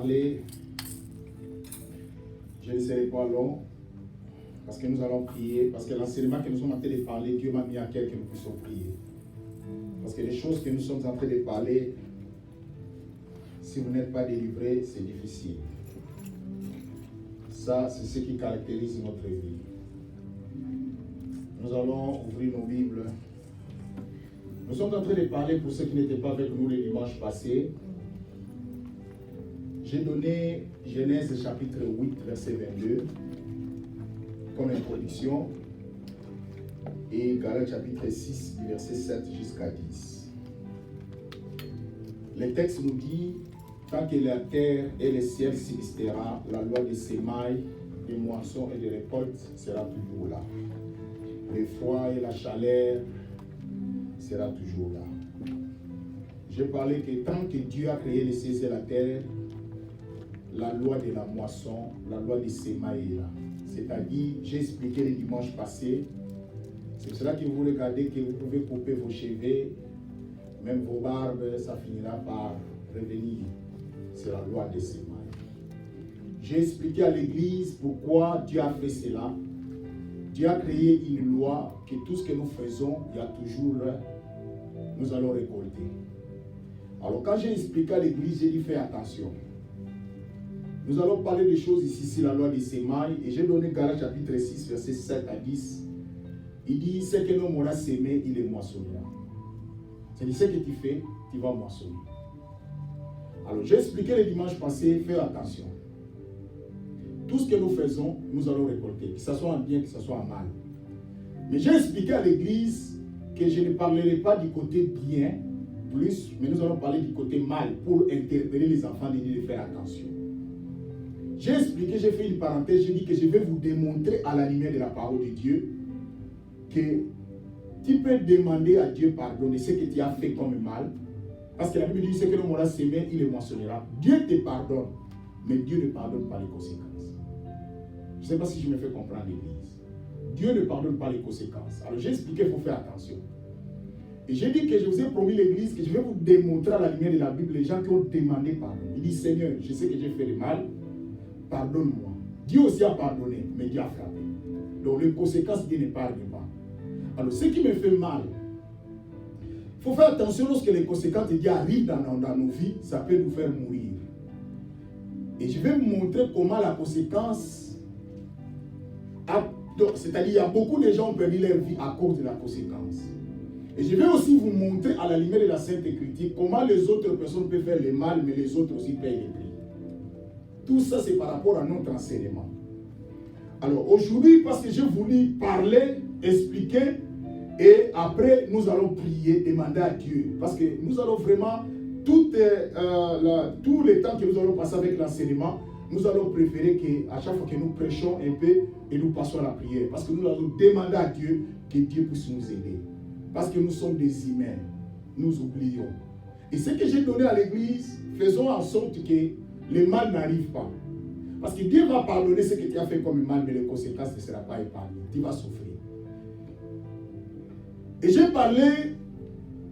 parler. Je ne serai pas long, parce que nous allons prier, parce que l'enseignement que nous sommes en train de parler, Dieu m'a mis à cœur que nous puissions prier. Parce que les choses que nous sommes en train de parler, si vous n'êtes pas délivré, c'est difficile. Ça, c'est ce qui caractérise notre vie. Nous allons ouvrir nos Bibles. Nous sommes en train de parler, pour ceux qui n'étaient pas avec nous le dimanche passé. J'ai donné Genèse chapitre 8, verset 22, comme introduction, et Galates chapitre 6, verset 7 jusqu'à 10. Le texte nous dit: tant que la terre et le ciel subsistera, la loi des semailles, des moissons et des récoltes sera toujours là. Le froid et la chaleur sera toujours là. Je parlais que tant que Dieu a créé les cieux et la terre, la loi de la moisson, la loi des semailles est là. C'est-à-dire, j'ai expliqué le dimanche passé, c'est cela que vous regardez, que vous pouvez couper vos cheveux, même vos barbes, ça finira par revenir. C'est la loi des semailles. J'ai expliqué à l'église pourquoi Dieu a fait cela. Dieu a créé une loi que tout ce que nous faisons, il y a toujours, nous allons récolter. Alors quand j'ai expliqué à l'église, j'ai dit fais attention. Nous allons parler des choses ici, c'est la loi des semailles. Et j'ai donné Galates chapitre 6, verset 7 à 10. Il dit, ce que l'homme aura sémé, il est moissonnera. C'est-à-dire, ce que tu fais, tu vas moissonner. Alors, j'ai expliqué le dimanche passé, fais attention. Tout ce que nous faisons, nous allons récolter, que ce soit en bien, que ce soit en mal. Mais j'ai expliqué à l'église que je ne parlerai pas du côté bien, plus, mais nous allons parler du côté mal, pour interpeller les enfants de faire attention. J'ai expliqué, j'ai fait une parenthèse, j'ai dit que je vais vous démontrer à la lumière de la parole de Dieu que tu peux demander à Dieu pardon de ce que tu as fait comme mal. Parce que la Bible dit ce que l'homme aura sémé, il le moissonnera. Dieu te pardonne, mais Dieu ne pardonne pas les conséquences. Je ne sais pas si je me fais comprendre l'église. Dieu ne pardonne pas les conséquences. Alors j'ai expliqué, il faut faire attention. Et j'ai dit que je vous ai promis l'église que je vais vous démontrer à la lumière de la Bible les gens qui ont demandé pardon. Il dit Seigneur, je sais que j'ai fait le mal. Pardonne-moi. Dieu aussi a pardonné, mais Dieu a frappé. Donc les conséquences, Dieu n'épargne pas. Alors ce qui me fait mal, il faut faire attention lorsque les conséquences de Dieu arrivent dans nos vies, ça peut nous faire mourir. Et je vais vous montrer comment la conséquence, c'est-à-dire il y a beaucoup de gens qui ont perdu leur vie à cause de la conséquence. Et je vais aussi vous montrer à la lumière de la Sainte Écriture comment les autres personnes peuvent faire le mal, mais les autres aussi payent le prix. Tout ça, c'est par rapport à notre enseignement. Alors, aujourd'hui, parce que j'ai voulu parler, expliquer, et après, nous allons prier, demander à Dieu. Parce que nous allons vraiment, tout le temps que nous allons passer avec l'enseignement, nous allons préférer qu'à chaque fois que nous prêchons un peu, et nous passons à la prière. Parce que nous allons demander à Dieu que Dieu puisse nous aider. Parce que nous sommes des humains. Nous oublions. Et ce que j'ai donné à l'église, faisons en sorte que le mal n'arrive pas. Parce que Dieu va pardonner ce que tu as fait comme mal, mais les conséquences ne seront pas épargnées. Tu vas souffrir. Et j'ai parlé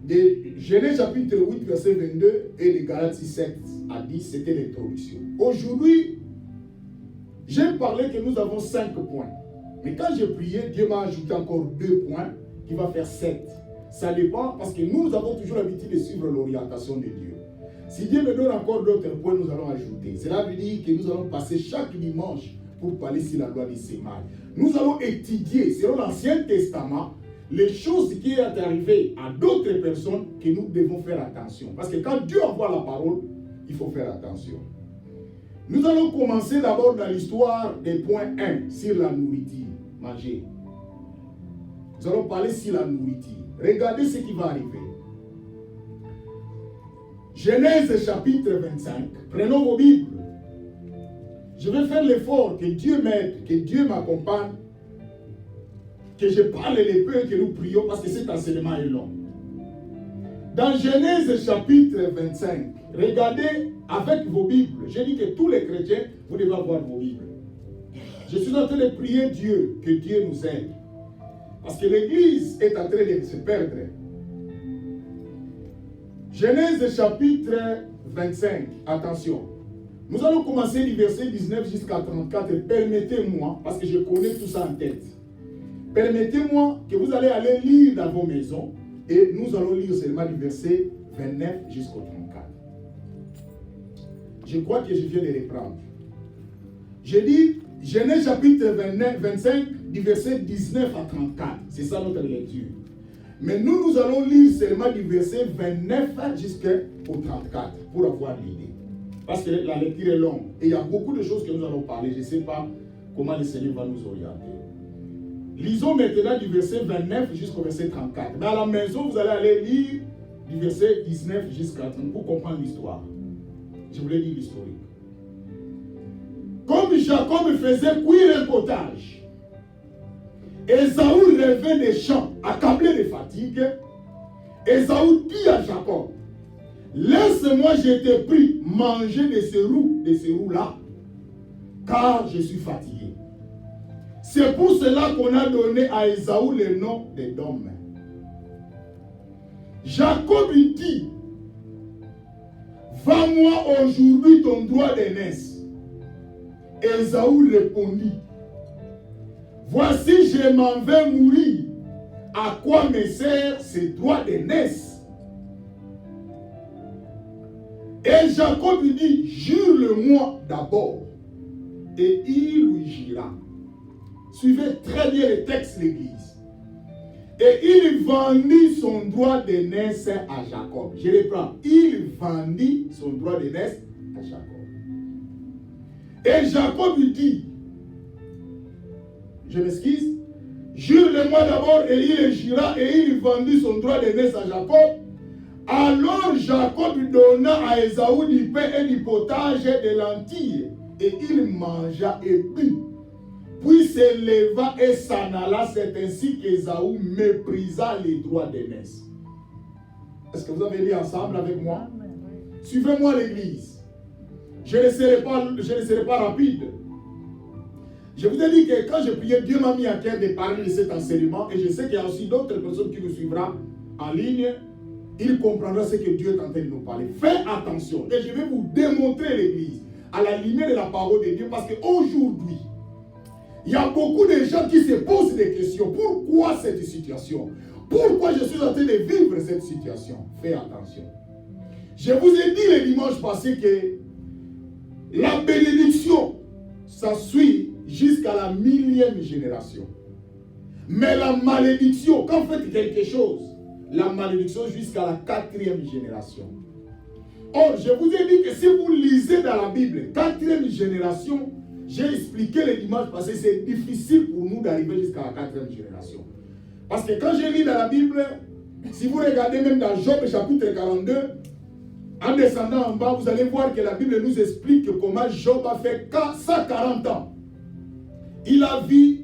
de Genèse chapitre 8, verset 22 et de Galates 7 à 10, c'était l'introduction. Aujourd'hui, j'ai parlé que nous avons 5 points. Mais quand j'ai prié, Dieu m'a ajouté encore 2 points qui va faire 7. Ça dépend parce que nous avons toujours l'habitude de suivre l'orientation de Dieu. Si Dieu me donne encore d'autres points, nous allons ajouter. Cela veut dire que nous allons passer chaque dimanche pour parler sur la loi des semailles. Nous allons étudier, selon l'Ancien Testament, les choses qui sont arrivées à d'autres personnes que nous devons faire attention. Parce que quand Dieu envoie la parole, il faut faire attention. Nous allons commencer d'abord dans l'histoire des points 1, sur la nourriture, manger. Nous allons parler sur la nourriture. Regardez ce qui va arriver. Genèse chapitre 25. Prenons vos Bibles. Je vais faire l'effort que Dieu m'aide, que Dieu m'accompagne, que je parle les peu et que nous prions parce que cet enseignement est long. Dans Genèse chapitre 25, regardez avec vos Bibles. J'ai dit que tous les chrétiens, vous devez avoir vos Bibles. Je suis en train de prier Dieu, que Dieu nous aide. Parce que l'Église est en train de se perdre. Genèse chapitre 25, attention. Nous allons commencer du verset 19 jusqu'à 34. Permettez-moi, parce que je connais tout ça en tête. Permettez-moi que vous allez aller lire dans vos maisons et nous allons lire seulement du verset 29 jusqu'au 34. Je crois que je viens de reprendre. Je dis Genèse chapitre 25 du verset 19 à 34. C'est ça notre lecture. Mais nous allons lire seulement du verset 29 jusqu'au 34 pour avoir l'idée. Parce que la lecture est longue et il y a beaucoup de choses que nous allons parler. Je ne sais pas comment le Seigneur va nous orienter. Lisons maintenant du verset 29 jusqu'au verset 34. Mais à la maison, vous allez aller lire du verset 19 jusqu'à 30 pour comprendre l'histoire. Je voulais dire l'historique. Comme Jacob faisait cuire un potage, Ésaü revint des champs, accablé de fatigue. Ésaü dit à Jacob, laisse-moi, je t'ai pris, manger de ces roues-là, car je suis fatigué. C'est pour cela qu'on a donné à Ésaü le nom d'Édom. Jacob lui dit, vends-moi aujourd'hui ton droit d'aînesse. Ésaü répondit, voici, je m'en vais mourir. À quoi me sert ce droit d'aînesse? Et Jacob lui dit, jure-le-moi d'abord. Et il lui jura. Suivez très bien le texte, l'église. Et il vendit son droit d'aînesse à Jacob. Je reprends. Il vendit son droit d'aînesse à Jacob. Et Jacob lui dit, je m'excuse, jure-le-moi d'abord, et il jura, et il vendit son droit d'aînesse à Jacob. Alors Jacob donna à Ésaü du pain et du potage de lentilles, et il mangea et but. Puis s'éleva et s'en alla. C'est ainsi qu'Ésaü méprisa les droits d'aînesse. Est-ce que vous avez lu ensemble avec moi? Suivez-moi l'église. Je ne serai pas rapide. Je vous ai dit que quand je priais, Dieu m'a mis à cœur de parler de cet enseignement. Et je sais qu'il y a aussi d'autres personnes qui nous suivront en ligne. Ils comprendront ce que Dieu est en train de nous parler. Faites attention. Et je vais vous démontrer l'église à la lumière de la parole de Dieu. Parce qu'aujourd'hui, il y a beaucoup de gens qui se posent des questions. Pourquoi cette situation? Pourquoi je suis en train de vivre cette situation? Faites attention. Je vous ai dit le dimanche passé que la bénédiction, ça suit jusqu'à la 1000e génération. Mais la malédiction, quand vous faites quelque chose, la malédiction jusqu'à la 4e génération. Or, je vous ai dit que si vous lisez dans la Bible, 4e génération, j'ai expliqué le dimanche passé, c'est difficile pour nous d'arriver jusqu'à la 4e génération. Parce que quand je lis dans la Bible, si vous regardez même dans Job chapitre 42, en descendant en bas, vous allez voir que la Bible nous explique comment Job a fait 140 ans. Il a vu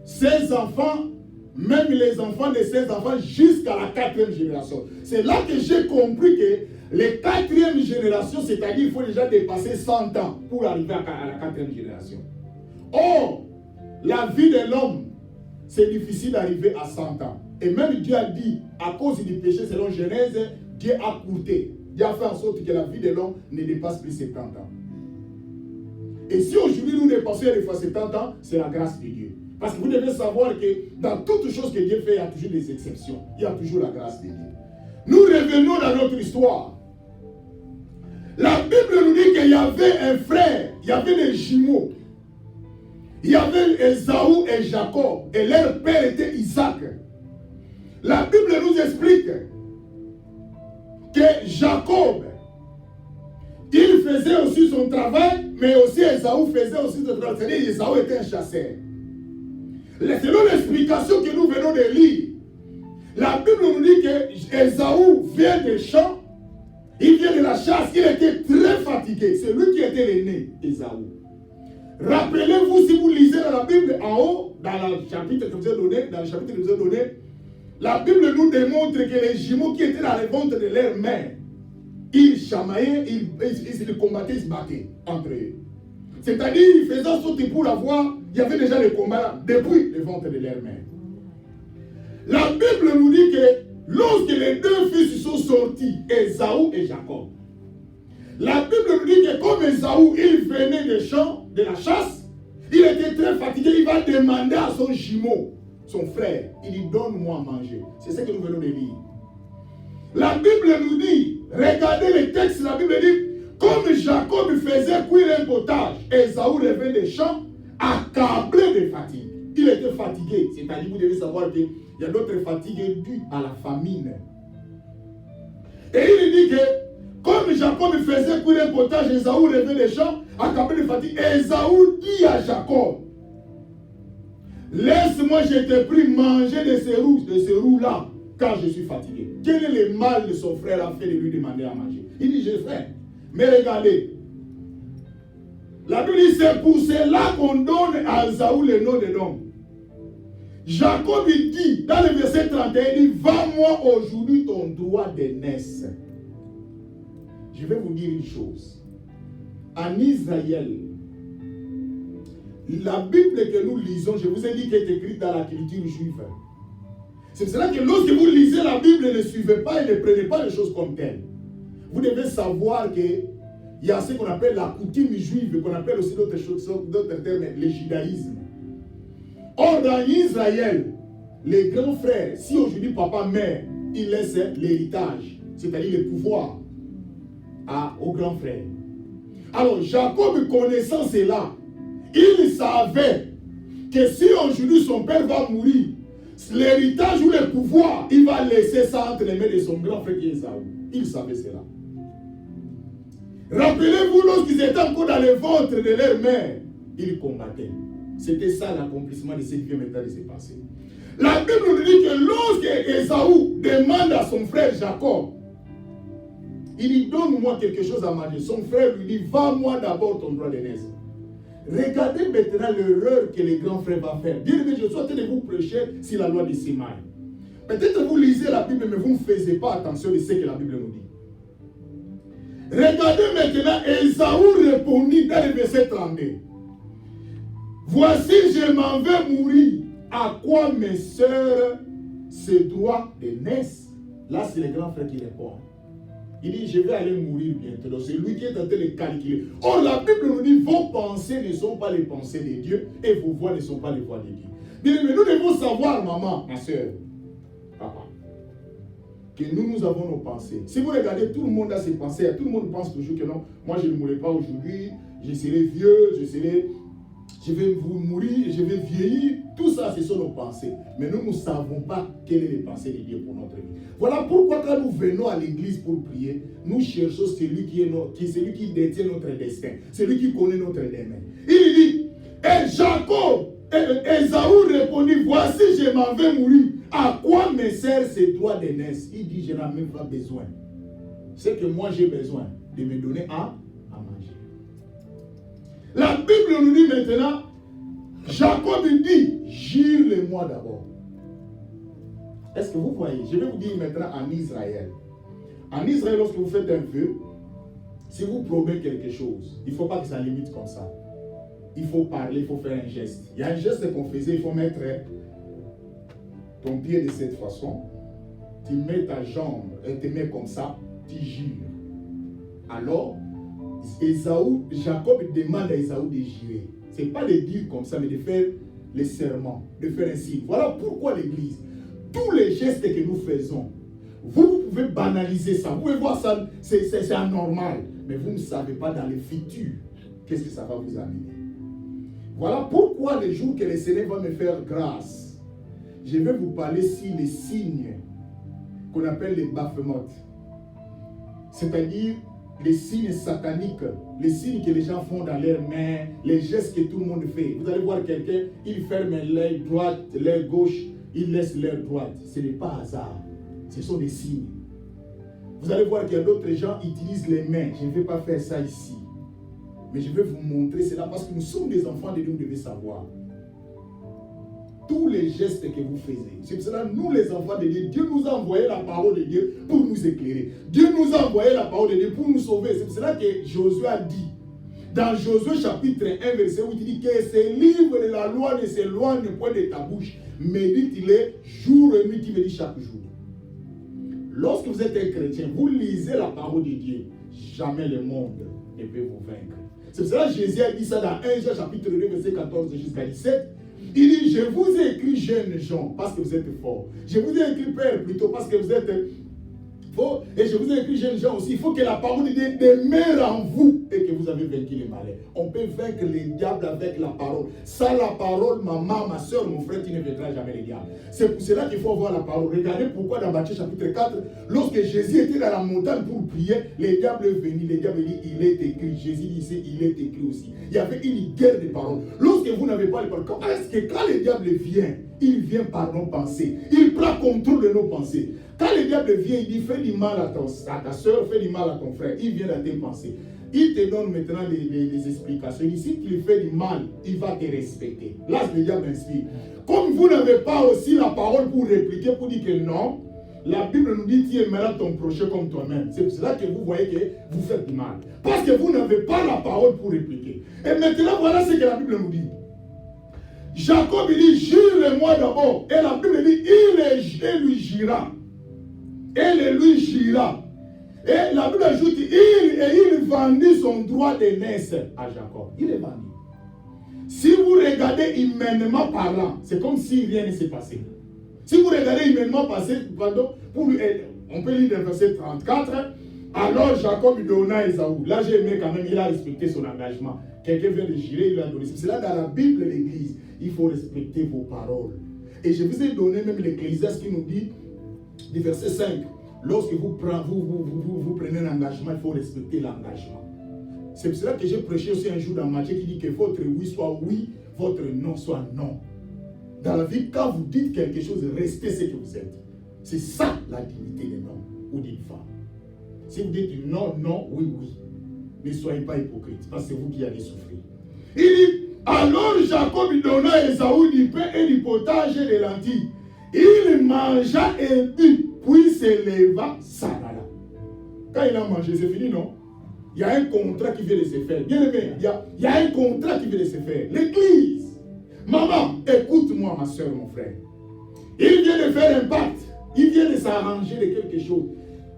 ses enfants, même les enfants de ses enfants, jusqu'à la 4e génération. C'est là que j'ai compris que les 4e génération, c'est-à-dire qu'il faut déjà dépasser 100 ans pour arriver à la 4e génération. Or, la vie de l'homme, c'est difficile d'arriver à 100 ans. Et même Dieu a dit, à cause du péché selon Genèse, Dieu a courté. Dieu a fait en sorte que la vie de l'homme ne dépasse plus 70 ans. Et si aujourd'hui nous dépassons les fois 70 ans, c'est la grâce de Dieu. Parce que vous devez savoir que dans toutes choses que Dieu fait, il y a toujours des exceptions. Il y a toujours la grâce de Dieu. Nous revenons dans notre histoire. La Bible nous dit qu'il y avait un frère, il y avait des jumeaux. Il y avait Ésaü et Jacob, et leur père était Isaac. La Bible nous explique que Jacob, il faisait aussi son travail, mais aussi Ésaü faisait aussi son travail. C'est-à-dire Ésaü était un chasseur. Selon l'explication que nous venons de lire, la Bible nous dit que Ésaü vient des champs, il vient de la chasse, il était très fatigué. C'est lui qui était l'aîné, Ésaü. Rappelez-vous, si vous lisez dans la Bible en haut, dans le chapitre que vous avez donné, la Bible nous démontre que les jumeaux qui étaient dans les ventres de leur mère, ils chamaillaient, ils combattaient, ils se battaient entre eux. C'est-à-dire, ils faisaient en sorte pour avoir, il y avait déjà les combats là, depuis le ventre de leur mère. La Bible nous dit que lorsque les deux fils sont sortis, Ésaü et Jacob, La Bible nous dit que comme Esaü, il venait des champs, de la chasse, il était très fatigué, il va demander à son jumeau, son frère, il dit donne-moi à manger. C'est ce que nous venons de lire. La Bible nous dit, regardez le texte, la Bible dit, comme Jacob faisait cuire un potage, Esaü revint des champs, accablé de fatigue. Il était fatigué, c'est-à-dire vous devez savoir qu'il y a d'autres fatigues dues à la famine. Et il dit que, comme Jacob faisait cuire un potage, Esaü revint des champs, accablé de fatigue. Esaü dit à Jacob, laisse-moi, je te prie, manger de ces roues-là, car je suis fatigué. Quel est le mal de son frère a fait de lui demander à manger? Il dit, j'ai faim. Mais regardez, la Bible dit, c'est pour cela qu'on donne à Esaü le nom de l'homme. Jacob il dit, dans le verset 31, il dit, va-moi aujourd'hui ton droit d'aînesse. Je vais vous dire une chose. En Israël, la Bible que nous lisons, je vous ai dit qu'elle est écrite dans la culture juive. C'est pour cela que lorsque vous lisez la Bible, ne suivez pas et ne prenez pas les choses comme telles. Vous devez savoir qu'il y a ce qu'on appelle la coutume juive, qu'on appelle aussi d'autres termes, le judaïsme. Or, dans Israël, les grands frères, si aujourd'hui papa meurt, il laisse l'héritage, c'est-à-dire le pouvoir aux grands frères. Alors, Jacob, connaissant cela, il savait que si aujourd'hui son père va mourir, l'héritage ou le pouvoir, il va laisser ça entre les mains de son grand frère qui est Esaü. Il savait cela. Rappelez-vous, lorsqu'ils étaient encore dans le ventre de leur mère, ils combattaient. C'était ça l'accomplissement de ce qui vient maintenant de se passer. La Bible nous dit que lorsque Esaü demande à son frère Jacob, il dit donne-moi quelque chose à manger. Son frère lui dit va-moi d'abord ton droit d'aînesse. Regardez maintenant l'erreur que le grand frère va faire. Bien-aimé, je suis en train de vous prêcher sur la loi de Sémaï. Peut-être vous lisez la Bible, mais vous ne faites pas attention de ce que la Bible nous dit. Regardez maintenant, Esaü répondit dans le verset 32. Voici, je m'en vais mourir. À quoi mes sœurs se droit d'aînesse? Là, c'est le grand frère qui répond. Il dit, je vais aller mourir bientôt. Donc, c'est lui qui est en train de calculer. Or, la Bible nous dit, vos pensées ne sont pas les pensées de Dieu et vos voix ne sont pas les voix de Dieu. Bien, mais nous devons savoir, maman, ma soeur, papa, que nous avons nos pensées. Si vous regardez, tout le monde a ses pensées. Tout le monde pense toujours que non, moi je ne mourrai pas aujourd'hui, je serai vieux, je vais mourir, je vais vieillir. Tout ça, ce sont nos pensées. Mais nous ne savons pas quelles sont les pensées de Dieu pour notre vie. Voilà pourquoi quand nous venons à l'église pour prier, nous cherchons celui qui détient notre destin, celui qui connaît notre demain. Il dit, et Jacob, Esaü répondit, voici, je m'en vais mourir. À quoi me sert ce droit d'aînesse? Il dit, je n'ai même pas besoin. C'est que moi j'ai besoin de me donner à manger. La Bible nous dit maintenant, Jacob dit, jure-le-moi d'abord. Est-ce que vous voyez? Je vais vous dire maintenant en Israël. En Israël, lorsque vous faites un vœu, si vous promettez quelque chose, il ne faut pas que ça limite comme ça. Il faut parler, il faut faire un geste. Il y a un geste qu'on faisait, il faut mettre ton pied de cette façon. Tu mets ta jambe et tu mets comme ça, tu jures. Alors, Jacob demande à Esaü de jurer. Ce n'est pas de dire comme ça, mais de faire les serments, de faire un signe. Voilà pourquoi l'Église, tous les gestes que nous faisons, vous pouvez banaliser ça. Vous pouvez voir ça, c'est anormal. Mais vous ne savez pas dans le futur, qu'est-ce que ça va vous amener. Voilà pourquoi les jours que le Seigneur va me faire grâce, je vais vous parler sur les signes qu'on appelle les baphomotes. C'est-à-dire les signes sataniques, les signes que les gens font dans leurs mains, les gestes que tout le monde fait. Vous allez voir quelqu'un, il ferme l'œil droit, l'œil gauche, il laisse l'œil droite. Ce n'est pas hasard, ce sont des signes. Vous allez voir qu'il y a d'autres gens qui utilisent les mains. Je ne vais pas faire ça ici. Mais je vais vous montrer cela parce que nous sommes des enfants de Dieu, vous devez savoir. Tous les gestes que vous faites. C'est pour cela nous les enfants de Dieu, Dieu nous a envoyé la parole de Dieu pour nous éclairer. Dieu nous a envoyé la parole de Dieu pour nous sauver. C'est pour cela que Josué a dit, dans Josué chapitre 1 verset 8, il dit que ces livres de la loi ne s'éloignent point de ta bouche. Médite-les jour et nuit, qui veut dire chaque jour. Lorsque vous êtes un chrétien, vous lisez la parole de Dieu. jamais le monde ne peut vous vaincre. C'est pour cela que Jésus a dit ça dans 1 Jean chapitre 2, verset 14 jusqu'à 17. Il dit, je vous ai écrit jeunes gens parce que vous êtes forts. Je vous ai écrit père plutôt parce que vous êtes forts. Et je vous ai écrit jeunes gens aussi. Il faut que la parole de Dieu demeure en vous et que vous avez vaincu les malais. On peut vaincre les diables avec la parole. Sans la parole, maman, ma soeur, mon frère, tu ne vaincras jamais les diables. C'est pour cela qu'il faut avoir la parole. Regardez pourquoi dans Matthieu chapitre 4, lorsque Jésus était dans la montagne pour prier, les diables venaient. Les diables disent, il est écrit. Jésus disait, il est écrit aussi. Il y avait une guerre de paroles. Lorsque vous n'avez pas les paroles, est-ce que quand le diable vient, il vient par nos pensées. Il prend contrôle de nos pensées. Quand le diable vient, il dit, fais du mal à ta soeur, fais du mal à ton frère. Il vient dans tes pensées. Il te donne maintenant des explications. Il dit, si tu lui fais du mal, il va te respecter. Là, le diable inspire. Comme vous n'avez pas aussi la parole pour répliquer, pour dire que non, la Bible nous dit, tu aimeras ton prochain comme toi-même. C'est pour cela que vous voyez que vous faites du mal. Parce que vous n'avez pas la parole pour répliquer. Et maintenant, voilà ce que la Bible nous dit. Jacob, il dit, jure-le-moi d'abord. Et la Bible dit, il lui jura. Elle lui jura. Et la Bible ajoute, il vendit son droit d'aînesse à Jacob. Il est vendu. Si vous regardez humainement parlant, c'est comme si rien ne s'est passé. Si vous regardez humainement passé, pardon, on peut lire le verset 34, alors Jacob donna à Ésaü. Là, j'ai aimé quand même, il a respecté son engagement. Quelqu'un vient de jurer, il lui a donné. C'est là dans la Bible, l'Église, il faut respecter vos paroles. Et je vous ai donné même l'Ecclésiaste qui nous dit, du verset 5, lorsque vous prenez un engagement, il faut respecter l'engagement. C'est pour cela que j'ai prêché aussi un jour dans Matthieu qui dit que votre oui soit oui, votre non soit non. Dans la vie, quand vous dites quelque chose, restez ce que vous êtes. C'est ça la dignité d'un homme ou d'une femme. Si vous dites non, non, oui, oui, ne soyez pas hypocrite, parce que c'est vous qui allez souffrir. Il dit, alors Jacob donna à Ésaü du pain et du potage et des lentilles. Il mangea et but, puis s'éleva, s'arrêta. Quand il a mangé, c'est fini, non? Il y a un contrat qui vient de se faire. Bien aimé, il y a un contrat qui vient de se faire. L'Église. Maman, écoute-moi, ma soeur, mon frère. Il vient de faire un pacte. Il vient de s'arranger de quelque chose.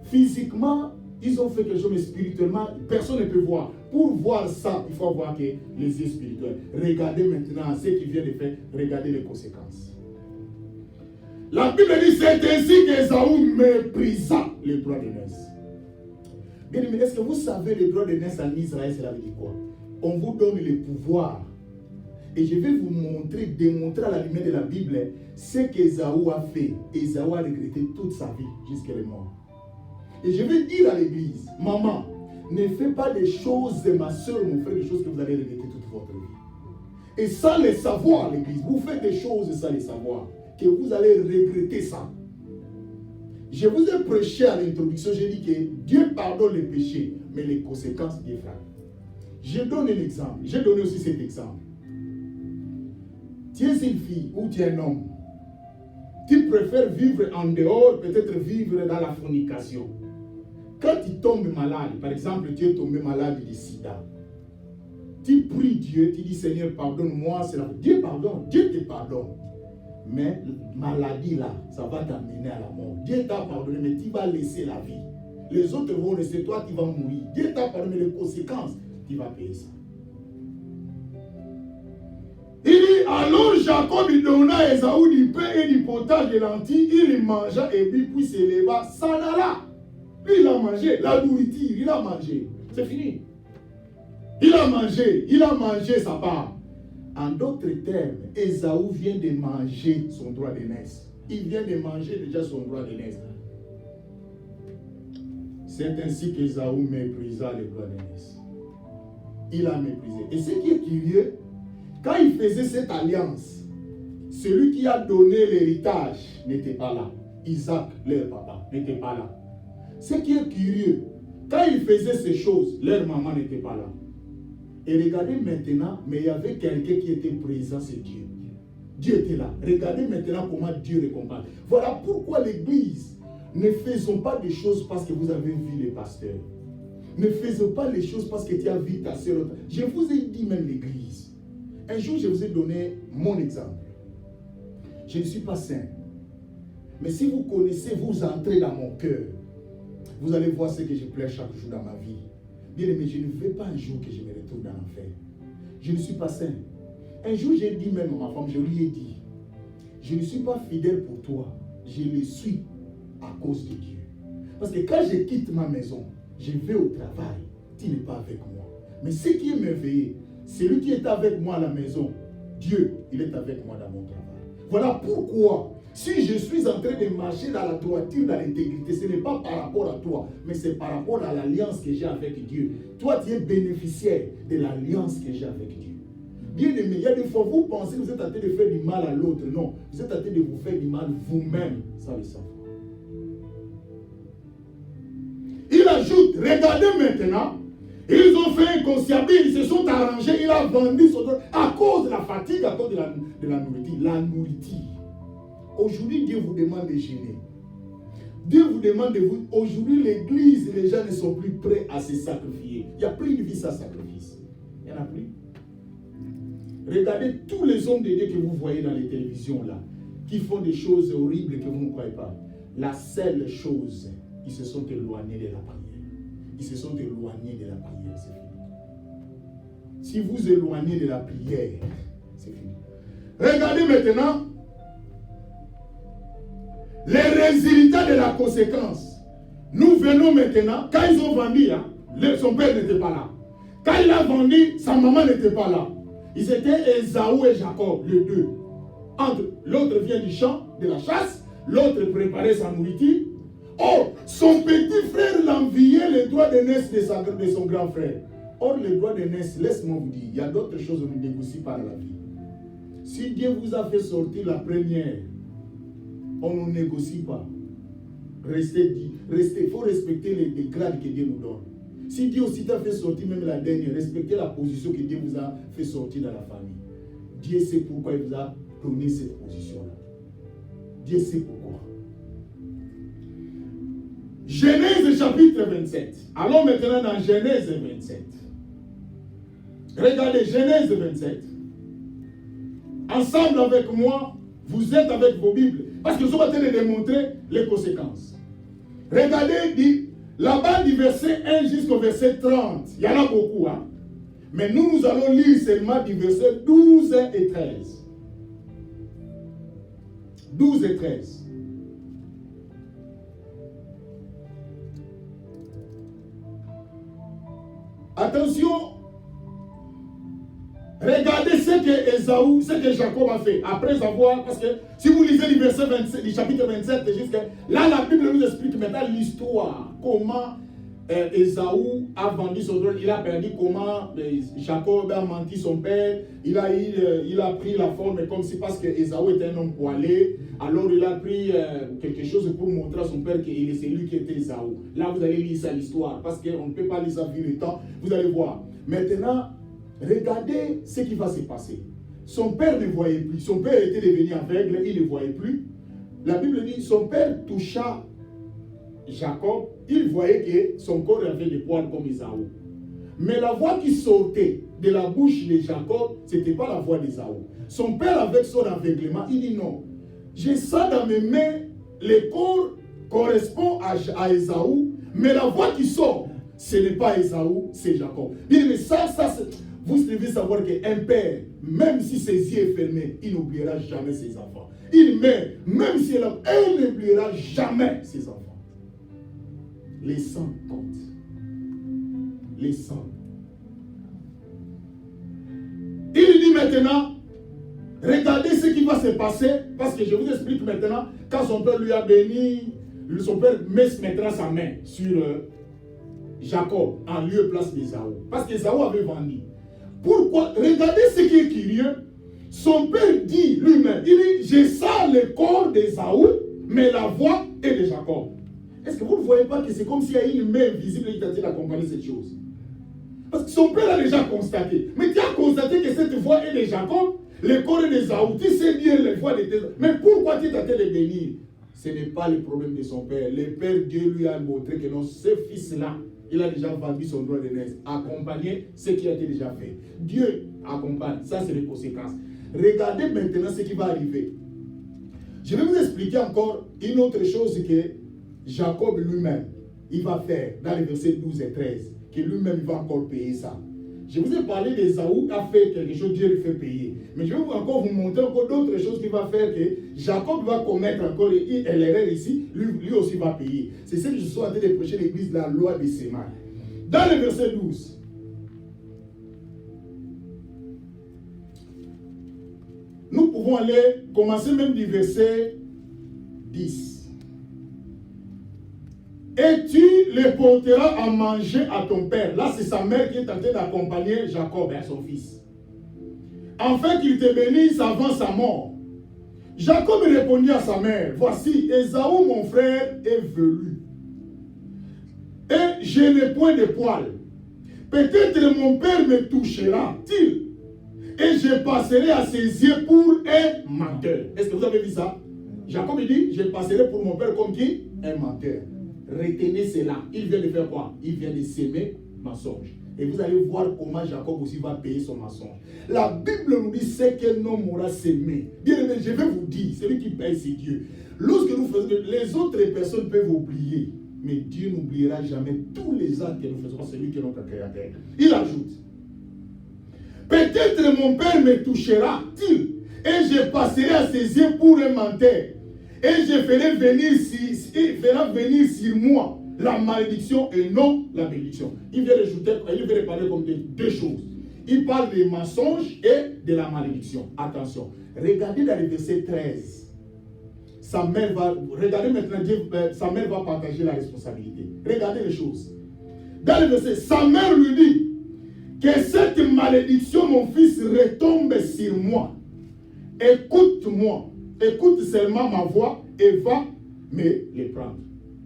Physiquement, ils ont fait quelque chose, mais spirituellement, personne ne peut voir. Pour voir ça, il faut avoir que les yeux spirituels. Regardez maintenant ce qu'il vient de faire. Regardez les conséquences. La Bible dit, c'est ainsi qu'Ésaü méprisa le droit d'aînesse. Bien aimé, est-ce que vous savez le droit d'aînesse en Israël, cela veut dire quoi? On vous donne le pouvoir. Et je vais vous démontrer à la lumière de la Bible ce qu'Ésaü a fait. Ésaü a regretté toute sa vie jusqu'à la mort. Et je vais dire à l'église, maman, ne faites pas des choses, ma soeur, mon frère, des choses que vous allez regretter toute votre vie. Et sans le savoir, l'église, vous faites des choses sans le savoir, que vous allez regretter ça. Je vous ai prêché à l'introduction, j'ai dit que Dieu pardonne les péchés, mais les conséquences, Dieu frappe. Je donne un exemple. J'ai donné aussi cet exemple. Tu es une fille ou tu es un homme. Tu préfères vivre en dehors, peut-être vivre dans la fornication. Quand tu tombes malade, par exemple, tu es tombé malade du sida, tu pries Dieu, tu dis Seigneur, pardonne-moi. Dieu pardonne, Dieu te pardonne. Mais maladie là, ça va t'amener à la mort. Dieu t'a pardonné, mais tu vas laisser la vie. Les autres vont rester, toi tu vas mourir. Dieu t'a pardonné, mais les conséquences, tu vas payer ça. Il dit, alors Jacob il donna à Ésaü du pain et du potage de lentilles, il mangea et puis s'éleva, s'en alla. Lui il a mangé, la nourriture, il a mangé. C'est fini. Il a mangé sa part. En d'autres termes, Ésaü vient de manger son droit d'aînesse. Il vient de manger déjà son droit d'aînesse. C'est ainsi qu'Ésaü méprisa le droit d'aînesse. Il a méprisé. Et ce qui est curieux, quand il faisait cette alliance, celui qui a donné l'héritage n'était pas là. Isaac, leur papa, n'était pas là. Ce qui est curieux, quand il faisait ces choses, leur maman n'était pas là. Et regardez maintenant, mais il y avait quelqu'un qui était présent, c'est Dieu. Dieu était là. Regardez maintenant comment Dieu récompense. Voilà pourquoi l'Église, ne faisons pas des choses parce que vous avez vu les pasteurs. Ne faisons pas les choses parce que tu as vu ta sœur. Je vous ai dit même l'Église. Un jour, je vous ai donné mon exemple. Je ne suis pas saint. Mais si vous connaissez, vous entrez dans mon cœur. Vous allez voir ce que je pleure chaque jour dans ma vie. Bien aimé, je ne veux pas un jour que je me retrouve dans l'enfer. Je ne suis pas saint. Un jour, j'ai dit même à ma femme, je lui ai dit, je ne suis pas fidèle pour toi, je le suis à cause de Dieu. Parce que quand je quitte ma maison, je vais au travail, tu n'es pas avec moi. Mais ce qui est merveilleux, celui qui est avec moi à la maison, Dieu, il est avec moi dans mon travail. Voilà pourquoi, si je suis en train de marcher dans la droiture, dans l'intégrité, ce n'est pas par rapport à toi, mais c'est par rapport à l'alliance que j'ai avec Dieu. Toi, tu es bénéficiaire de l'alliance que j'ai avec Dieu. Bien aimé, il y a des fois, vous pensez que vous êtes en train de faire du mal à l'autre. Non, vous êtes en train de vous faire du mal vous-même, sans le savoir. Il ajoute, regardez maintenant, ils ont fait un conciliabule, ils se sont arrangés, il a vendu son droit à cause de la fatigue, à cause de la nourriture. La nourriture. Aujourd'hui, Dieu vous demande de gêner. Dieu vous demande de vous... Aujourd'hui, l'église, les gens ne sont plus prêts à se sacrifier. Il n'y a plus de vie sans sacrifice. Il n'y en a plus. Regardez tous les hommes de Dieu que vous voyez dans les télévisions là, qui font des choses horribles que vous ne croyez pas. La seule chose, ils se sont éloignés de la prière. Ils se sont éloignés de la prière, c'est fini. Si vous éloignez de la prière, c'est fini. Regardez maintenant les résultats de la conséquence. Nous venons maintenant, quand ils ont vendu, hein, son père n'était pas là. Quand il a vendu, sa maman n'était pas là. Ils étaient Esaü et Jacob, les deux. L'autre vient du champ, de la chasse, l'autre préparait sa nourriture. Or, son petit frère l'enviait les droits d'aînesse de son grand frère. Or, les droits d'aînesse, laisse-moi vous dire, il y a d'autres choses qu'on ne négocie pas dans la vie. Si Dieu vous a fait sortir la première, on ne négocie pas. Restez, il faut respecter les grades que Dieu nous donne. Si Dieu aussi t'a fait sortir même la dernière, respectez la position que Dieu vous a fait sortir dans la famille. Dieu sait pourquoi il vous a donné cette position-là. Dieu sait pourquoi. Genèse chapitre 27. Allons maintenant dans Genèse 27. Regardez Genèse 27. Ensemble avec moi, vous êtes avec vos Bibles. Parce que nous sommes en train de démontrer les conséquences. Regardez, là-bas du verset 1 jusqu'au verset 30. Il y en a beaucoup. Hein? Mais nous allons lire seulement du verset 12 et 13. 12 et 13. Attention, regardez ce que Jacob a fait après avoir, parce que si vous lisez le verset 27, du chapitre 27 jusqu'à là, la Bible nous explique maintenant l'histoire, comment Esaü a vendu son droit, il a perdu, comment Jacob a menti son père, il a pris la forme comme si parce que Esaü était un homme poilé, alors il a pris quelque chose pour montrer à son père qu'il est celui qui était Esaü. Là vous allez lire ça l'histoire, parce qu'on ne peut pas lire ça vu le temps, vous allez voir. Maintenant, regardez ce qui va se passer. Son père ne voyait plus, son père était devenu aveugle, il ne voyait plus. La Bible dit, son père toucha Jacob, il voyait que son corps avait des poils comme Esaü. Mais la voix qui sortait de la bouche de Jacob, ce n'était pas la voix d'Esaü. Son père, avec son aveuglement, il dit non. J'ai ça dans mes mains, le corps correspond à Esaü, mais la voix qui sort, ce n'est pas Esaü, c'est Jacob. Mais ça, vous devez savoir qu'un père, même si ses yeux sont fermés, il n'oubliera jamais ses enfants. Il meurt, même si il n'oubliera jamais ses enfants. Les sangs comptent. Les sangs. Il dit maintenant, regardez ce qui va se passer, parce que je vous explique maintenant, quand son père lui a béni, son père mettra sa main sur Jacob en lieu et place d'Esaü. Parce qu'Esaü avait vendu. Pourquoi? Regardez ce qui est curieux. Son père dit lui-même, il dit, je sens le corps d'Esaü, mais la voix est de Jacob. Est-ce que vous ne voyez pas que c'est comme s'il y a une main invisible qui t'a dit d'accompagner cette chose? Parce que son père a déjà constaté. Mais tu as constaté que cette voix est de Jacob, le corps est d'Esaü. Tu sais bien les voix de tes... Mais pourquoi tu t'as de bénir? Ce n'est pas le problème de son père. Le père, Dieu lui a montré que non, ce fils-là, il a déjà vendu son droit de naissance. Accompagner ce qui a été déjà fait. Dieu accompagne. Ça, c'est les conséquences. Regardez maintenant ce qui va arriver. Je vais vous expliquer encore une autre chose que Jacob lui-même. il va faire dans les versets 12 et 13, que lui-même va encore payer ça. Je vous ai parlé d'Ésaü a fait quelque chose, Dieu lui fait payer. Mais je vais encore vous montrer encore d'autres choses qu'il va faire, que Jacob va commettre encore l'erreur ici, lui aussi va payer. C'est ce que je suis en train de prêcher l'église, la loi des semailles. Dans le verset 12, nous pouvons aller commencer même du verset 10. Et tu les porteras à manger à ton père. Là, c'est sa mère qui est en train d'accompagner Jacob, son fils. Afin qu'il te bénisse avant sa mort. Jacob répondit à sa mère, voici, Ésaü, mon frère, est velu. Et je n'ai point de poils. Peut-être mon père me touchera-t-il. Et je passerai à ses yeux pour un menteur. Est-ce que vous avez vu ça? Jacob dit, je passerai pour mon père comme qui? Un menteur. Retenez cela. Il vient de faire quoi? Il vient de s'aimer mensonge. Et vous allez voir comment Jacob aussi va payer son mensonge. La Bible nous dit c'est qu'un homme aura s'aimer. Bien aimé, je vais vous dire, celui qui paye c'est Dieu. Lorsque nous faisons, les autres personnes peuvent oublier, mais Dieu n'oubliera jamais tous les actes que nous faisons. C'est lui qui est notre créateur. Il ajoute, peut-être mon père me touchera-t-il, et je passerai à ses yeux pour un menteur. Et je ferai venir sur moi la malédiction et non la bénédiction. Il vient rajouter, il vient parler comme deux choses. Il parle des mensonges et de la malédiction. Attention, regardez dans le verset 13. Sa mère va, regardez maintenant, sa mère va partager la responsabilité. Regardez les choses. Dans le verset, sa mère lui dit que cette malédiction, mon fils, retombe sur moi. Écoute-moi. Écoute seulement ma voix et va me les prendre.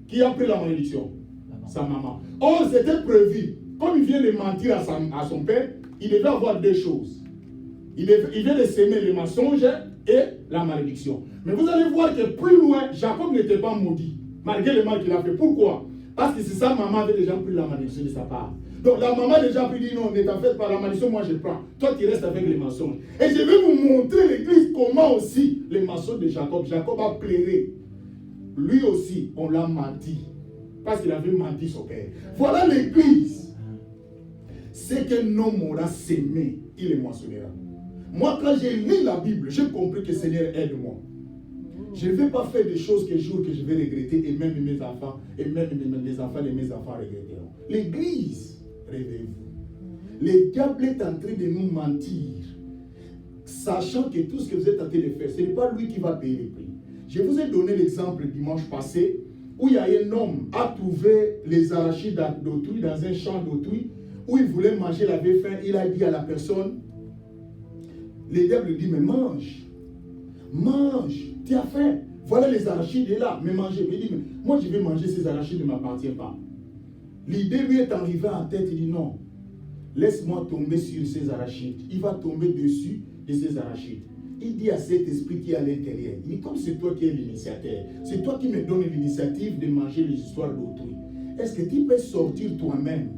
Qui a pris la malédiction? Sa maman. Or, c'était prévu. Comme il vient de mentir à son père, il devait avoir deux choses. Il vient de s'aimer les mensonges et la malédiction. Mais vous allez voir que plus loin, Jacob n'était pas maudit, malgré le mal qu'il a fait. Pourquoi? Parce que c'est sa maman avait déjà pris la malédiction de sa part. Donc la maman a déjà dit non, ne t'en faites pas, la malédiction, moi je prends. Toi tu restes avec les mensonges. Et je vais vous montrer l'église comment aussi les mensonges de Jacob. Jacob a pleuré. Lui aussi, on l'a menti. Parce qu'il avait menti son père. Voilà l'église. C'est qu'un homme aura sémé, il est moissonnera. Moi, quand j'ai lu la Bible, j'ai compris que Seigneur aide-moi. Je ne vais pas faire des choses que je vais regretter, et même mes enfants, et même les enfants de mes enfants regretteront. L'église, réveillez-vous. Le diable est en train de nous mentir, sachant que tout ce que vous êtes en train de faire, ce n'est pas lui qui va payer le prix. Je vous ai donné l'exemple dimanche passé, où il y a un homme qui a trouvé les arachides d'autrui dans un champ d'autrui, où il voulait manger, il avait faim, il a dit à la personne, le diable dit, mais mange, tu as faim, voilà les arachides est là, mais mangez. Il dit, mais moi je vais manger ces arachides, ne m'appartient pas. L'idée lui est arrivée en tête, il dit, non, laisse-moi tomber sur ces arachides. Il va tomber dessus de ces arachides. Il dit à cet esprit qui est à l'intérieur, il dit, comme c'est toi qui es l'initiateur, c'est toi qui me donnes l'initiative de manger les histoires d'autrui. Est-ce que tu peux sortir toi-même?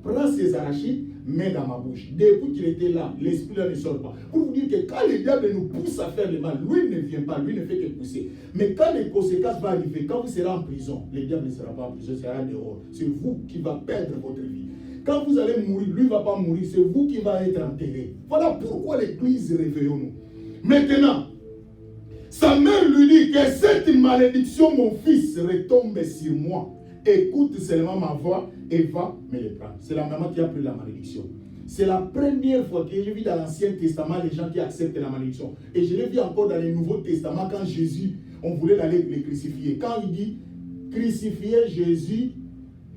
Prends ces arachides, mets dans ma bouche. Depuis qu'il était là, l'esprit là ne sort pas. Pour vous dire que quand le diable nous pousse à faire le mal, lui ne vient pas, lui ne fait que pousser. Mais quand les conséquences vont arriver, quand vous serez en prison, le diable ne sera pas en prison, il sera dehors. C'est vous qui va perdre votre vie. Quand vous allez mourir, lui ne va pas mourir, c'est vous qui va être enterré. Voilà pourquoi l'église, réveillons-nous. Maintenant, sa mère lui dit que cette malédiction, mon fils, retombe sur moi. Écoute seulement ma voix et va me les prendre. C'est la maman qui a pris la malédiction. C'est la première fois que j'ai vu dans l'Ancien Testament les gens qui acceptent la malédiction. Et je l'ai vu encore dans le Nouveau Testament quand Jésus, on voulait aller le crucifier. Quand il dit crucifier Jésus,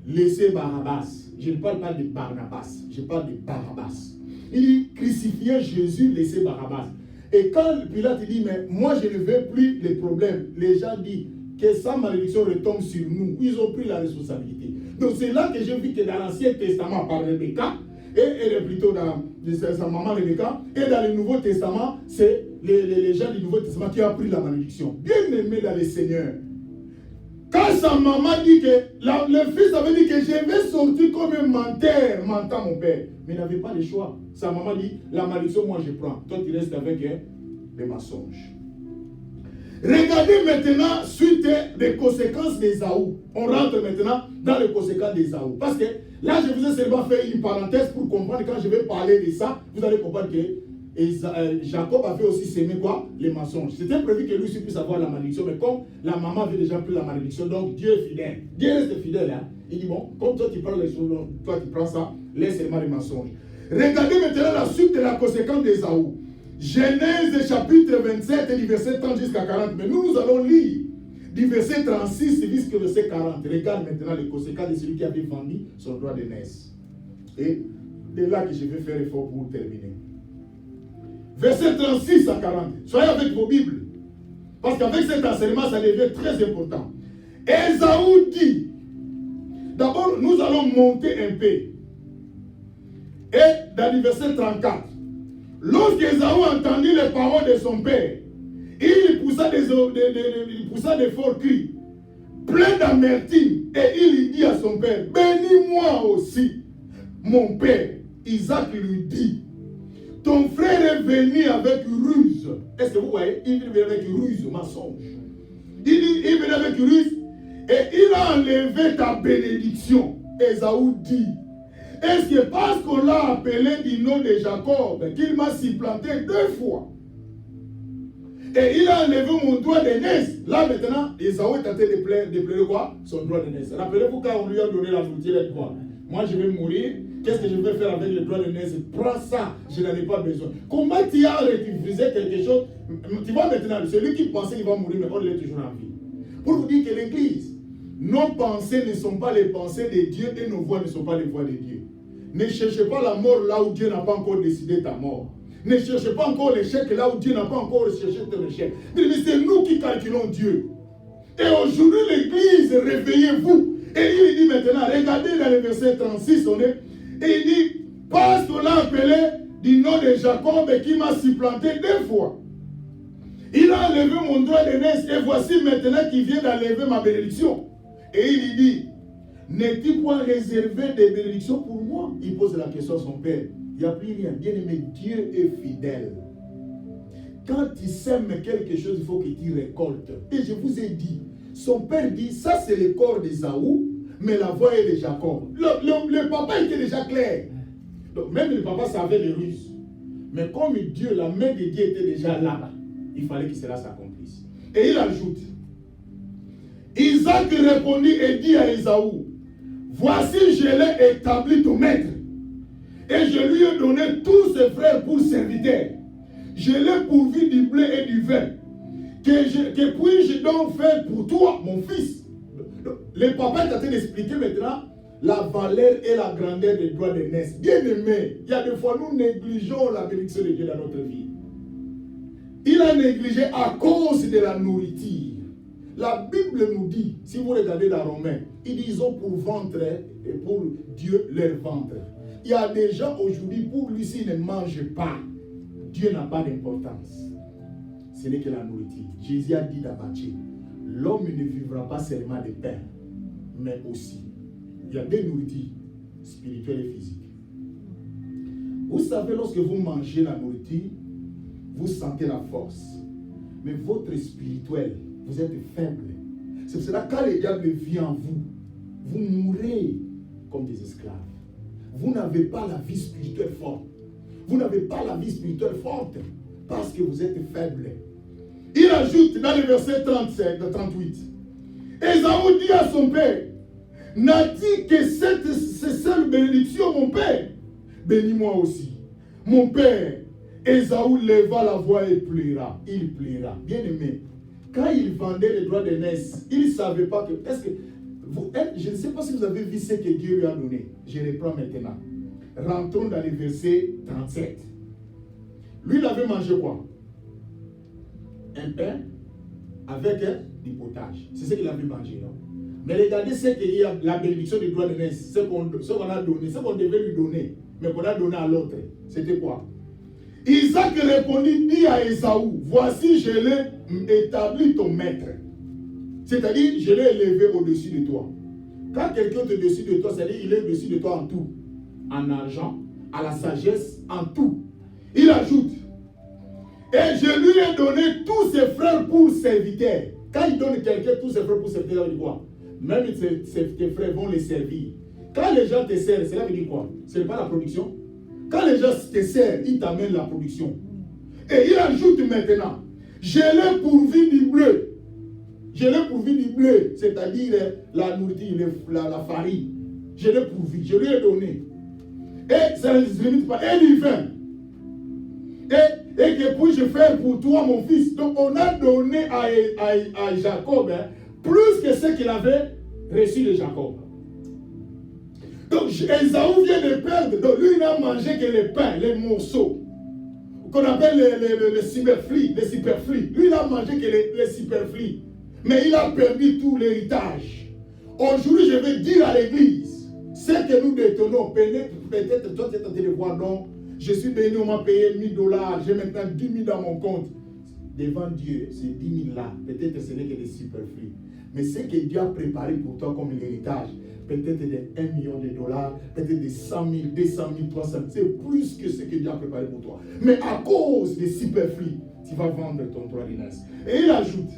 laissez Barabbas. Je ne parle pas de Barnabas, je parle de Barabbas. Il dit crucifier Jésus, laissez Barabbas. Et quand Pilate dit, mais moi je ne veux plus les problèmes, les gens disent que sa malédiction retombe sur nous. Ils ont pris la responsabilité. Donc c'est là que j'ai vu que dans l'Ancien Testament, par Rebecca, et elle est plutôt dans sa maman Rebecca, et dans le Nouveau Testament, c'est les gens du Nouveau Testament qui ont pris la malédiction. Bien aimé dans le Seigneur. Quand sa maman dit que, le fils avait dit que je vais sortir comme un menteur, mentant mon père. Mais il n'avait pas le choix. Sa maman dit, la malédiction, moi je prends. Toi tu restes avec les mensonges. Regardez maintenant suite des conséquences d'Ésaü. On rentre maintenant dans les conséquences d'Ésaü. Parce que là, je vous ai seulement fait une parenthèse pour comprendre. Quand je vais parler de ça, vous allez comprendre que Jacob avait aussi semé quoi? Les mensonges. C'était prévu que lui aussi puisse avoir la malédiction. Mais comme la maman avait déjà pris la malédiction, donc Dieu est fidèle. Dieu reste fidèle. Hein? Il dit, bon, comme toi tu prends les choses, toi tu prends ça, laisse seulement les mensonges. Regardez maintenant la suite de la conséquence d'Ésaü. Genèse chapitre 27 du verset 30 jusqu'à 40. Mais nous allons lire du verset 36 jusqu'au verset 40. Regarde maintenant les conséquences de celui qui avait vendu son droit de naissance. Et c'est là que je vais faire effort pour terminer. Verset 36 à 40. Soyez avec vos Bibles. Parce qu'avec cet enseignement, ça devient très important. Ésaü dit, d'abord nous allons monter un peu. Et dans le verset 34, lorsque Ésaü entendit les paroles de son père, il poussa des forts cris, plein d'amertume, et il lui dit à son père, bénis-moi aussi, mon père. Isaac lui dit, ton frère est venu avec ruse. Est-ce que vous voyez? Il vient avec ruse, mensonge. Il vient avec ruse, et il a enlevé ta bénédiction. Ésaü dit, est-ce que parce qu'on l'a appelé du nom de Jacob, qu'il m'a supplanté 2 fois? Et il a enlevé mon droit de naissance. Là maintenant, Ésaü est en train de pleurer quoi? Son droit de naissance. Rappelez-vous quand on lui a donné la nourriture, il a dit quoi? Moi je vais mourir. Qu'est-ce que je vais faire avec le droit de naissance? Prends ça, je n'en ai pas besoin. Comment tu as refusé quelque chose? Tu vois maintenant, celui qui pensait qu'il va mourir, mais on l'est toujours en vie. Pour vous dire que l'Église, nos pensées ne sont pas les pensées de Dieu et nos voix ne sont pas les voix de Dieu. Ne cherchez pas la mort là où Dieu n'a pas encore décidé ta mort. Ne cherchez pas encore l'échec là où Dieu n'a pas encore cherché ton échec. Mais c'est nous qui calculons Dieu. Et aujourd'hui, l'Église, réveillez-vous. Et il dit maintenant, regardez dans le verset 36, on est, et il dit, parce qu'on l'a appelé du nom de Jacob et qui m'a supplanté 2 fois. Il a enlevé mon droit de naissance et voici maintenant qu'il vient d'enlever ma bénédiction. Et il lui dit, n'est-il point réservé des bénédictions pour moi? Il pose la question à son père. Il n'y a plus rien. Bien aimé, Dieu est fidèle. Quand tu sèmes quelque chose, il faut que tu récoltes. Et je vous ai dit, son père dit, ça c'est le corps d'Ésaü, mais la voix est de Jacob. Le papa était déjà clair. Donc même le papa savait les ruses. Mais comme Dieu, la main de Dieu était déjà là, il fallait que cela s'accomplisse. Et il ajoute, Isaac répondit et dit à Ésaü, voici je l'ai établi ton maître, et je lui ai donné tous ses frères pour serviteurs. Je l'ai pourvu du blé et du vin. Que puis-je donc faire pour toi, mon fils? Le papa est en train d'expliquer maintenant la valeur et la grandeur des droits de naissance. Bien aimé, il y a des fois nous négligeons la bénédiction de Dieu dans notre vie. Il a négligé à cause de la nourriture. La Bible nous dit, si vous regardez dans Romains, ils disent pour ventre et pour Dieu leur ventre. Il y a des gens aujourd'hui, pour lui, s'ils ne mangent pas, Dieu n'a pas d'importance. Ce n'est que la nourriture. Jésus a dit dans Matthieu, l'homme ne vivra pas seulement de pain, mais aussi. Il y a des nourritures spirituelles et physiques. Vous savez, lorsque vous mangez la nourriture, vous sentez la force. Mais votre spirituel, vous êtes faible. C'est pour cela que quand le diable vient en vous, vous mourrez comme des esclaves. Vous n'avez pas la vie spirituelle forte. Vous n'avez pas la vie spirituelle forte parce que vous êtes faible. Il ajoute dans le verset 37, 38. Ésaü dit à son père, n'a-t-il que cette seule bénédiction, mon père? Bénis-moi aussi. Mon père, Ésaü leva la voix et pleura. Il pleura. Bien aimé, quand il vendait les droits de naissance, il ne savait pas que... je ne sais pas si vous avez vu ce que Dieu lui a donné. Je reprends maintenant. Rentrons dans le verset 37. Lui, il avait mangé quoi? Un pain avec du potage. C'est ce qu'il avait mangé. Non? Mais regardez ce qu'il y a, la bénédiction du droit de naissance. Ce qu'on a donné, ce qu'on devait lui donner, mais qu'on a donné à l'autre. C'était quoi? Isaac répondit, dit à Ésaü, voici je l'ai établi ton maître. C'est-à-dire, je l'ai élevé au-dessus de toi. Quand quelqu'un est au-dessus de toi, c'est-à-dire il est au-dessus de toi en tout. En argent, à la sagesse, en tout. Il ajoute, Et je lui ai donné tous ses frères pour serviteurs. Quand il donne quelqu'un tous ses frères pour serviteurs, ça veut dire quoi? Même tes frères vont les servir. Quand les gens te servent, cela veut dire quoi? Ce n'est pas la production. Quand les gens te servent, ils t'amènent la production. Et il ajoute maintenant, je l'ai pourvu du bleu. Je l'ai pourvu du bleu, c'est-à-dire la nourriture, la farine. Je l'ai pourvu, je lui ai donné. Et ça ne se limite pas. Et du vin. Et que puis-je faire pour toi, mon fils? Donc on a donné à Jacob plus que ce qu'il avait reçu de Jacob. Donc Esaü vient de perdre. Donc lui, il n'a mangé que les pains, les morceaux, qu'on appelle les superflus. Lui, il n'a mangé que les superflus. Mais il a perdu tout l'héritage. Aujourd'hui, je vais dire à l'église, ce que nous détenons, peut-être toi tu es en train de voir, non, je suis béni, on m'a payé $1000, j'ai maintenant 10 000 dans mon compte. Devant Dieu, ces 10 000 là, peut-être ce n'est que des superflus. Mais ce que Dieu a préparé pour toi comme l'héritage, peut-être des $1 million, peut-être des 100 000, 200 000, 300 000, c'est plus que ce que Dieu a préparé pour toi. Mais à cause des superflus, tu vas vendre ton droit d'aînesse. Et il ajoute,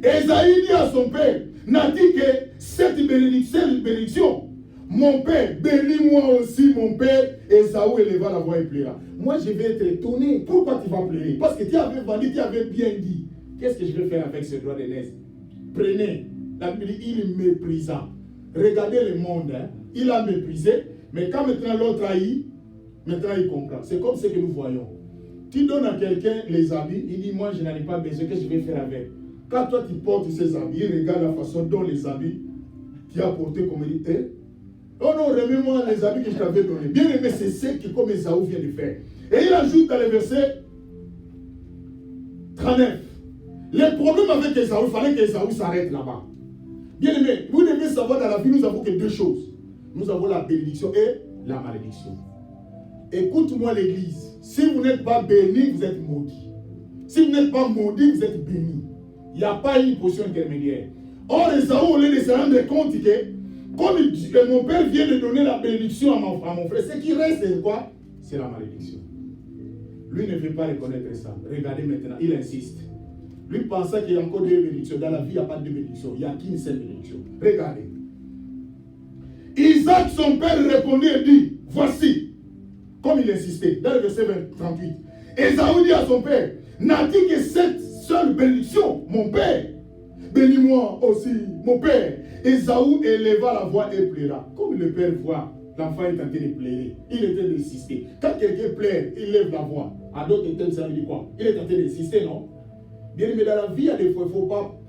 Esaü dit à son père, n'a dit que cette bénédiction, mon père, bénis-moi aussi, mon père. Esaü éleva la voix et pleura. Moi, je vais être étonné. Pourquoi tu vas pleurer? Parce que tu avais vendu, tu avais bien dit. Qu'est-ce que je vais faire avec ce droit d'aînesse? Prenez. La Bible dit, il méprisa. Regardez le monde. Il a méprisé. Mais quand maintenant l'autre haït, maintenant il comprend. C'est comme ce que nous voyons. Tu donnes à quelqu'un les habits, il dit, moi, je n'en ai pas besoin. Qu'est-ce que je vais faire avec? Quand toi, tu portes ces habits, il regarde la façon dont les habits tu as portés comme il dit. Oh non, remets-moi les habits que je t'avais donnés. Bien aimé, c'est ce que comme Esaü vient de faire. Et il ajoute dans le verset 39. Le problème avec Esaü, il fallait qu'Esaü s'arrête là-bas. Bien aimé, vous devez savoir dans la vie, nous avons que deux choses. Nous avons la bénédiction et la malédiction. Écoute-moi l'église. Si vous n'êtes pas béni, vous êtes maudit. Si vous n'êtes pas maudit, vous êtes béni. Il n'y a pas une position intermédiaire. Or, Esaü, au lieu de se rendre compte que comme mon père vient de donner la bénédiction à mon frère, ce qui reste, c'est quoi? C'est la malédiction. Lui ne veut pas reconnaître ça. Regardez maintenant, il insiste. Lui pensait qu'il y a encore deux bénédictions. Dans la vie, il n'y a pas de bénédiction. Il n'y a qu'une seule bénédiction. Regardez. Isaac, son père, répondit et dit, voici, comme il insistait, dans le verset 38. Esaü dit à son père, n'a-t-il que cette seule bénédiction, mon père? Bénis-moi aussi, mon père. Esaü éleva la voix et pleura. Comme le père voit, l'enfant est en train de pleurer. Il est en train d'insister. Quand quelqu'un pleure, il lève la voix. À d'autres termes, ça veut dire quoi? Il est en train d'insister, non? Bien, mais dans la vie, il y a des fois,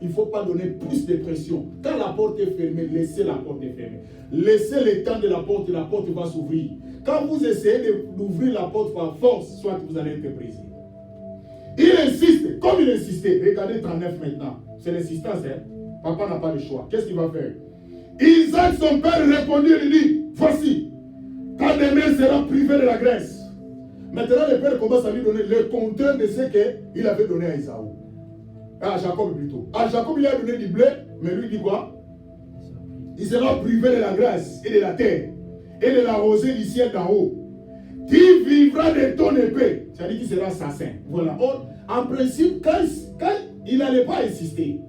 il ne faut pas donner plus de pression. Quand la porte est fermée, laissez la porte fermée. Laissez le temps de la porte va s'ouvrir. Quand vous essayez d'ouvrir la porte par force, soit vous allez être brisé. Il insiste, comme il insistait. Regardez 39 maintenant. C'est l'insistance, hein? Papa n'a pas le choix. Qu'est-ce qu'il va faire? Isaac, son père, répondit et lui dit, voici, ta demeure sera privée de la graisse. Maintenant, le père commence à lui donner le compteur de ce qu'il avait donné à Esaü. À Jacob plutôt. À Jacob, il a donné du blé, mais lui dit quoi? Il sera privé de la grâce et de la terre et de la rosée du ciel d'en haut. Tu vivras de ton épée. C'est-à-dire qu'il sera assassin. Voilà. Or, en principe, quand il n'allait pas insister.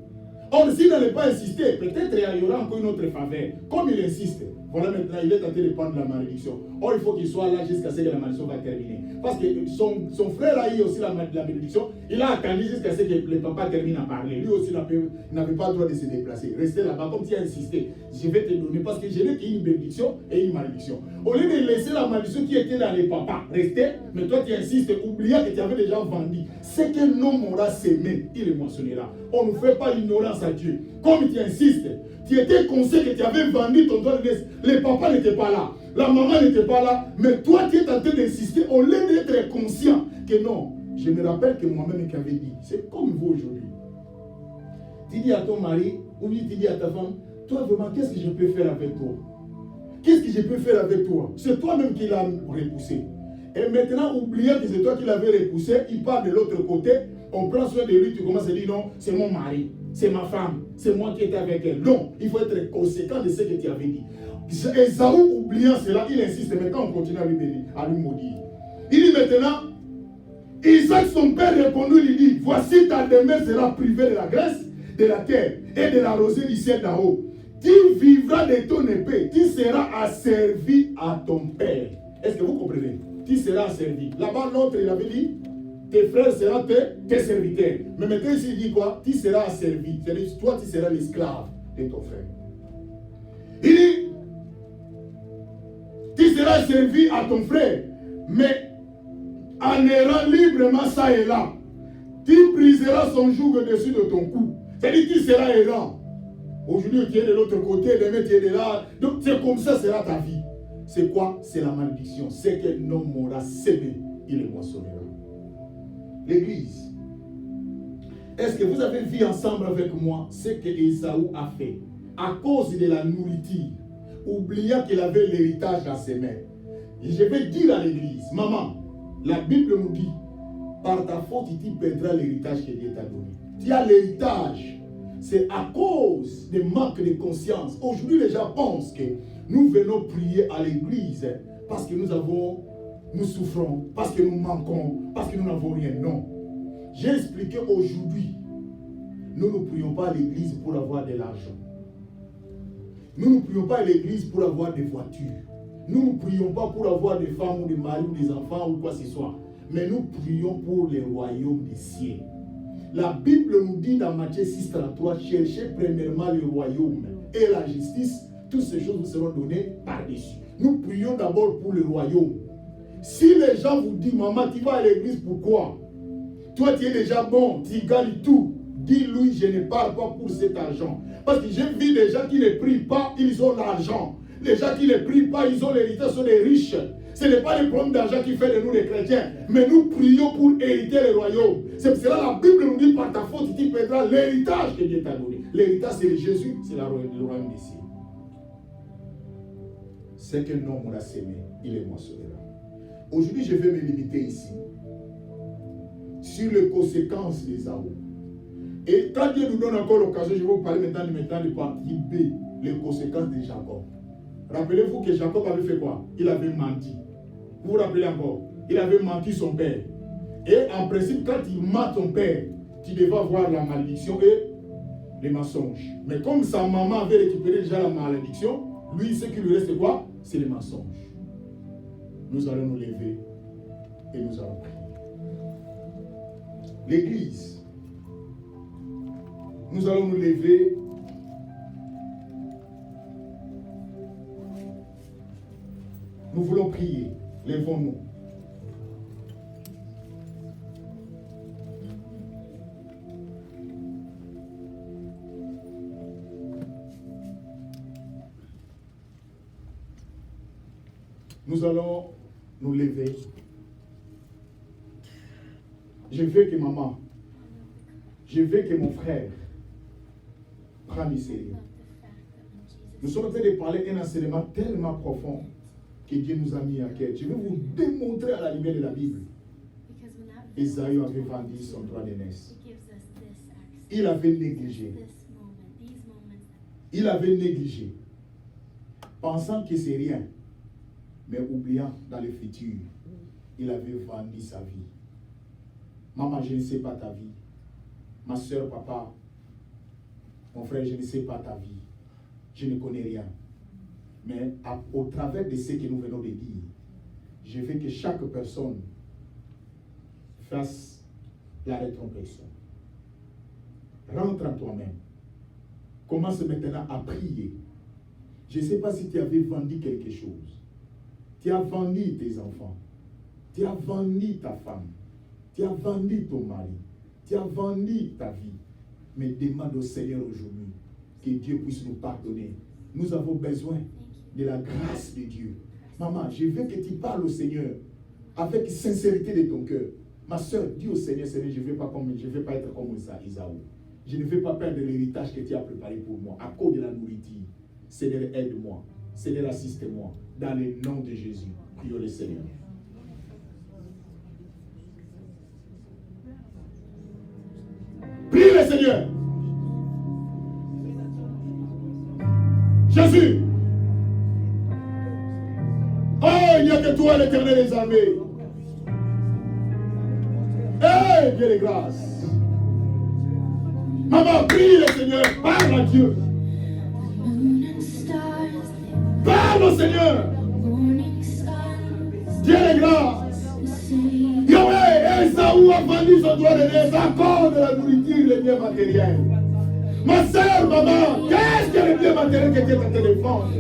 Or, s'il n'allait pas insister, peut-être il y aura encore une autre faveur. Comme il insiste, voilà maintenant, il est tenté de prendre la malédiction. Or, il faut qu'il soit là jusqu'à ce que la malédiction va terminer. Parce que son frère a eu aussi la bénédiction. Il a attendu jusqu'à ce que le papa termine à parler. Lui aussi, il n'avait pas le droit de se déplacer. Restez là-bas, comme tu as insisté. Je vais te donner, parce que je n'ai qu'une bénédiction et une malédiction. Au lieu de laisser la malédiction qui était dans les papas rester, mais toi tu insistes, oubliant que tu avais déjà vendu. Ce que l'homme aura sémé, il le mentionnera. On ne fait pas l'ignorance à Dieu. Comme tu insistes, tu étais conscient que tu avais vendu ton droit de naissance. Les papas n'étaient pas là. La maman n'était pas là. Mais toi, tu es tenté d'insister au lieu d'être conscient que non. Je me rappelle que moi-même qui avait dit, c'est comme vous aujourd'hui. Tu dis à ton mari, ou bien tu dis à ta femme, toi vraiment, qu'est-ce que je peux faire avec toi? Qu'est-ce que je peux faire avec toi? C'est toi-même qui l'as repoussé. Et maintenant, oubliant que c'est toi qui l'avais repoussé, il part de l'autre côté, on prend soin de lui, tu commences à dire non, c'est mon mari, c'est ma femme, c'est moi qui étais avec elle. Non, il faut être conséquent de ce que tu avais dit. Esaü, oubliant cela, il insiste, mais quand on continue à lui bénir, à lui maudire. Il dit maintenant, Isaac, son père, répondit, lui dit, voici ta demeure sera privée de la graisse, de la terre et de la rosée du ciel d'en haut. Tu vivras de ton épée, tu seras asservi à ton père. Est-ce que vous comprenez? Tu seras asservi. Là-bas, l'autre, il avait dit, tes frères seront tes serviteurs. Mais maintenant, ici, il dit quoi? Tu seras asservi. C'est-à-dire, toi, tu seras l'esclave de ton frère. Il dit, tu seras servi à ton frère, mais en errant librement ça et là, tu briseras son joug au-dessus de ton cou. C'est-à-dire, tu seras errant. Aujourd'hui, tu es de l'autre côté, demain, tu es de là. Donc, c'est comme ça sera ta vie. C'est quoi? C'est la malédiction. C'est qu'un homme aura sémé, il est moissonnera. L'église. Est-ce que vous avez vu ensemble avec moi ce que Ésaü a fait? À cause de la nourriture, oubliant qu'il avait l'héritage à ses mains. Et je vais dire à l'église, maman, la Bible nous dit, par ta faute, tu perdras l'héritage que Dieu t'a donné. Tu as l'héritage. C'est à cause des manques de conscience. Aujourd'hui, les gens pensent que nous venons prier à l'église parce que nous souffrons, parce que nous manquons, parce que nous n'avons rien. Non. J'ai expliqué aujourd'hui, nous ne prions pas à l'église pour avoir de l'argent. Nous ne prions pas à l'église pour avoir des voitures. Nous ne prions pas pour avoir des femmes ou des maris ou des enfants ou quoi que ce soit. Mais nous prions pour le royaume des cieux. La Bible nous dit dans Matthieu 6,33, cherchez premièrement le royaume et la justice, toutes ces choses vous seront données par-dessus. Nous prions d'abord pour le royaume. Si les gens vous disent, maman, tu vas à l'église, pourquoi? Toi, tu es déjà bon, tu gagnes tout. Dis-lui, je ne parle pas pour cet argent. Parce que j'ai vu des gens qui ne prient pas, ils ont l'argent. Les gens qui ne prient pas, ils ont l'héritage, sont des riches. Ce n'est pas le problème d'argent qui fait de nous les chrétiens. Mais nous prions pour hériter le royaume. C'est pour cela que la Bible nous dit, par ta faute, tu perdras l'héritage que Dieu t'a donné. L'héritage, c'est Jésus, c'est le royaume des cieux. C'est qu'un homme l'a sémé, il est moissonnera. Aujourd'hui, je vais me limiter ici sur les conséquences des Ésaü. Et quand Dieu nous donne encore l'occasion, je vais vous parler maintenant de partie B, les conséquences de Jacob. Rappelez-vous que Jacob avait fait quoi? Il avait menti. Vous vous rappelez encore? Il avait menti son père. Et en principe, quand il ment ton père, tu devais avoir la malédiction et les mensonges. Mais comme sa maman avait récupéré déjà la malédiction, lui, ce qui lui reste quoi? C'est les mensonges. Nous allons nous lever et nous allons prier. L'église, nous allons nous lever. Nous voulons prier. Lèvons-nous. Nous allons nous lever. Je veux que maman, je veux que mon frère prenne du sérieux. Nous sommes en train de parler d'un enseignement tellement profond que Dieu nous a mis à cœur. Je vais vous démontrer à la lumière de la Bible. Ésaü avait vendu son droit d'aînesse. Il avait négligé. Il avait négligé. Pensant que c'est rien. Mais oubliant dans le futur, il avait vendu sa vie. Maman, je ne sais pas ta vie. Ma soeur, papa, mon frère, je ne sais pas ta vie. Je ne connais rien. Mais au travers de ce que nous venons de dire, je veux que chaque personne fasse la rétrospection. Rentre en toi-même. Commence maintenant à prier. Je ne sais pas si tu avais vendu quelque chose. Tu as vendu tes enfants. Tu as vendu ta femme. Tu as vendu ton mari. Tu as vendu ta vie. Mais demande au Seigneur aujourd'hui que Dieu puisse nous pardonner. Nous avons besoin de la grâce de Dieu. Maman, je veux que tu parles au Seigneur avec sincérité de ton cœur. Ma soeur, dis au Seigneur, Seigneur, je ne veux pas être comme Ésaü. Je ne veux pas perdre l'héritage que tu as préparé pour moi à cause de la nourriture. Seigneur, aide-moi. Seigneur, assiste-moi. Dans le nom de Jésus, prions le Seigneur. Prie le Seigneur. Jésus. Oh, il n'y a que toi, l'Éternel des armées. Dieu de grâce. Maman, prie le Seigneur, parle à Dieu. Parle au Seigneur. Dieu de grâce. Yahweh, Esaü a vendu son droit de l'aise à cause de la nourriture, les biens matériels. Ma soeur, maman, qu'est-ce que les biens matériels que Dieu t'a te défendre?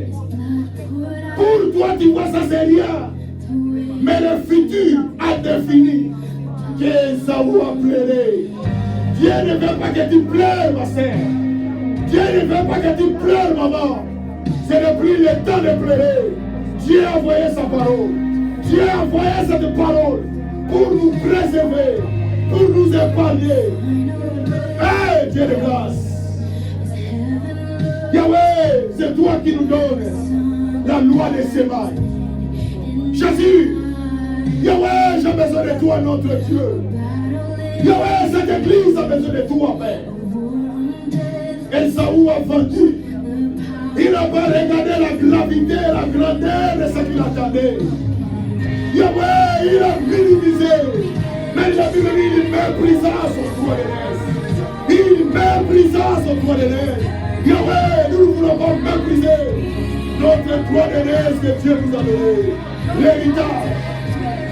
Pour toi, tu vois ça, c'est rien. Mais le futur a défini qu'Esaü a pleuré. Dieu ne veut pas que tu pleures, ma soeur. Dieu ne veut pas que tu pleures, maman. C'est le plus le temps de pleurer. Dieu a envoyé sa parole. Dieu a envoyé cette parole pour nous préserver, pour nous épargner. Hey, Dieu de grâce. Yahweh, c'est toi qui nous donnes la loi des semailles. Jésus, Yahweh, j'ai besoin de toi, notre Dieu. Yahweh, cette église a besoin de toi, Père. Esaü a vendu. Il n'a pas regardé la gravité, la grandeur de ce qu'il attendait. Yahweh, il a minimisé. Mais la Bible dit il méprisa son droit de l'aise. Il méprisa son droit de l'aise. Yahweh, nous ne voulons pas mépriser notre droit de l'aise que Dieu nous a donné. L'héritage.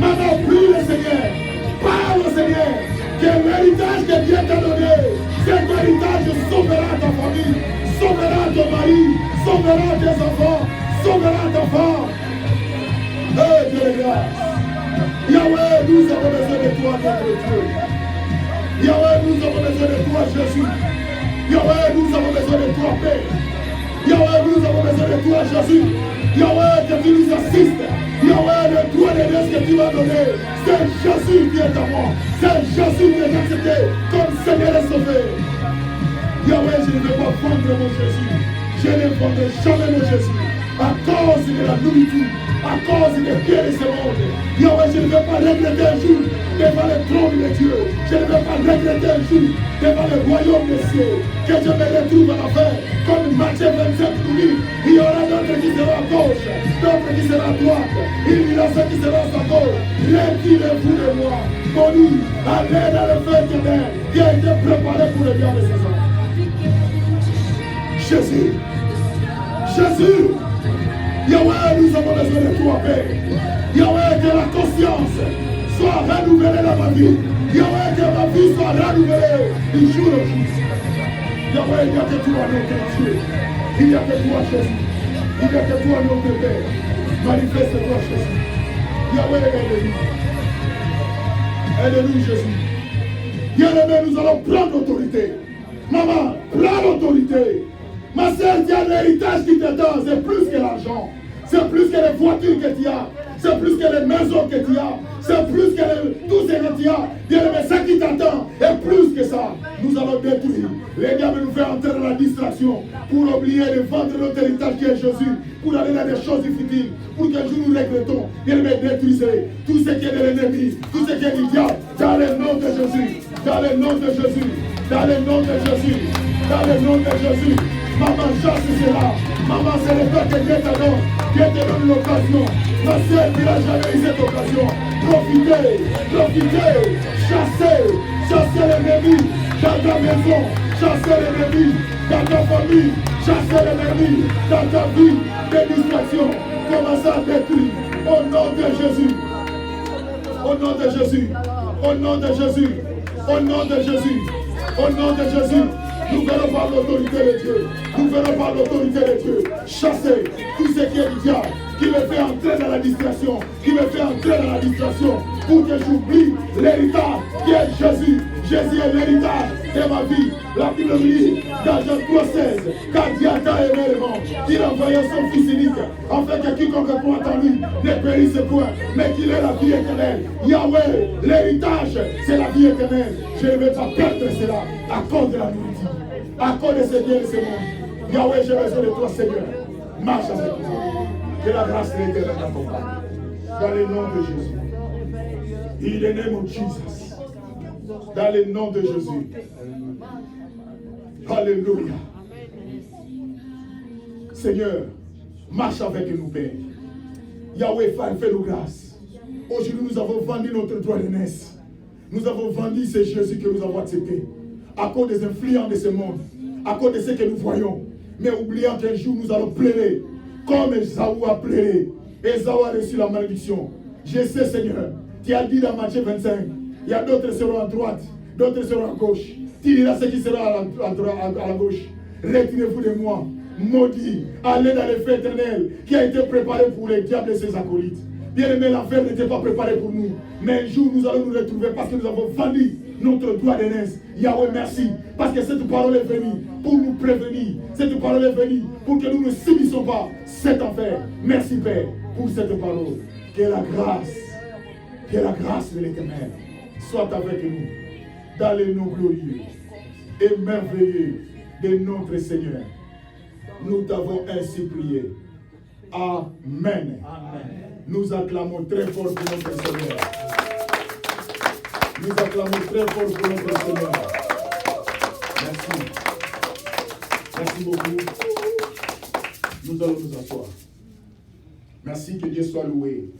Maintenant, prie le Seigneur. Parle au Seigneur. Que l'héritage que Dieu t'a donné, cet héritage sauvera ta famille, sauvera ton mari, sauvera tes enfants, sauvera ta femme. Hey, Dieu de grâce. Yahweh, nous avons besoin de toi, notre Dieu. Yahweh, nous avons besoin de toi, Jésus. Yahweh, nous avons besoin de toi, Père. Yahweh, nous avons besoin de toi, Jésus. Yahweh, que tu nous assistes. Yahweh, le droit de Dieu que tu m'as donné, c'est Jésus qui est à moi. C'est Jésus qui est accepté comme Seigneur et Sauveur. Yahweh, je ne vais pas vendre mon Jésus. Je ne vendrai jamais mon Jésus. À cause de la nourriture, à cause des biens de ce monde. Yahweh, je ne vais pas regretter un jour devant le trône de Dieu. Je ne vais pas regretter un jour devant le royaume des cieux. Que je me retrouve à la fin. Comme Matthieu 27 nous dit, il y aura d'autres qui seront à gauche, d'autres qui seront à droite. Il y aura ceux qui seront à sa gauche. Retirez-vous de moi. Maudit, allez dans le feu éternel qui a été préparé pour le bien de ses hommes. Jésus. Jésus. Yahweh, nous avons besoin de toi, Père. Yahweh, que la conscience soit renouvelée dans ma vie. Yahweh, que ma vie soit renouvelée du jour au jour. Yahweh, il n'y a que toi, notre Dieu. Il n'y a que toi, Jésus. Il n'y a que toi, notre Père. Manifeste-toi, Jésus. Yahweh, aide-nous. Aide-nous, Jésus. Bien-aimé, nous allons prendre l'autorité. Maman, prends l'autorité. Ma soeur, tu as l'héritage qui te donne, c'est plus que l'argent. C'est plus que les voitures que tu as. C'est plus que les maisons que tu as. C'est plus que tout ce que tu as. Bien-aimé, ce qui t'attend est plus que ça. Nous allons détruire. Les diables nous faire entrer dans la distraction pour oublier de vendre notre héritage qui est Jésus, pour aller dans des choses difficiles, pour qu'un jour nous regrettons. Bien-aimé, détruisez tout ce qui est de l'ennemi, tout ce qui est du diable, dans le nom de Jésus. Dans le nom de Jésus. Dans le nom de Jésus. Dans le nom de Jésus. Maman, chasse cela. Maman, c'est le temps que Dieu te donne. Dieu te donne l'occasion. Ma soeur, tu n'as jamais eu cette occasion. Profitez, profitez. Chassez l'ennemi dans ta maison. Chassez l'ennemi dans ta famille. Chassez l'ennemi dans ta vie de distraction. Commencez à détruire. Au nom de Jésus. Au nom de Jésus. Au nom de Jésus. Au nom de Jésus. Au nom de Jésus. Nous venons par l'autorité de Dieu. Nous venons par l'autorité de Dieu. Chasser tout ce qui est du diable, qui me fait entrer dans la distraction, qui me fait entrer dans la distraction, pour que j'oublie l'héritage qui est Jésus. Jésus est l'héritage de ma vie. La Bible dit dans Jean 3,16, car Dieu a tant aimé le monde, qu'il a envoyé son Fils unique, afin que quiconque croit en lui ne périsse point, mais qu'il ait la vie éternelle. Yahweh, l'héritage, c'est la vie éternelle. Je ne vais pas perdre cela à cause de la nourriture, à cause de ce bien de ce monde. Yahweh, j'ai besoin de toi, Seigneur. Marche avec moi. Que la grâce de l'éternel t'accompagne. Dans le nom de Jésus. In the name of Jesus. Dans le nom de Jésus. Alléluia. Seigneur, marche avec nous, Père. Yahweh, fais-nous grâce. Aujourd'hui, nous avons vendu notre droit d'aînesse. Nous avons vendu ce Jésus que nous avons accepté. À cause des influences de ce monde. À cause de ce que nous voyons. Mais oubliant qu'un jour nous allons pleurer. Comme Esaü a pleuré. Esaü a reçu la malédiction. Je sais, Seigneur. Tu as dit dans Matthieu 25. Il y a d'autres qui seront à droite. D'autres seront à gauche. Tu diras ceux qui seront à la gauche. Retirez-vous de moi. Maudit. Allez dans le feu éternel. Qui a été préparé pour les diables et ses acolytes. Bien aimé, l'enfer n'était pas préparé pour nous. Mais un jour, nous allons nous retrouver parce que nous avons vendu notre droit d'aînesse. Yahweh, merci. Parce que cette parole est venue pour nous prévenir. Cette parole est venue pour que nous ne subissons pas cet enfer. Merci, Père, pour cette parole. Que la grâce de l'Éternel soit avec nous dans les noms glorieux et merveilleux de notre Seigneur. Nous t'avons ainsi prié. Amen. Amen. Nous acclamons très fort pour notre Seigneur. Nous acclamons très fort pour notre Seigneur. Merci. Merci beaucoup. Nous allons nous asseoir. Merci, que Dieu soit loué.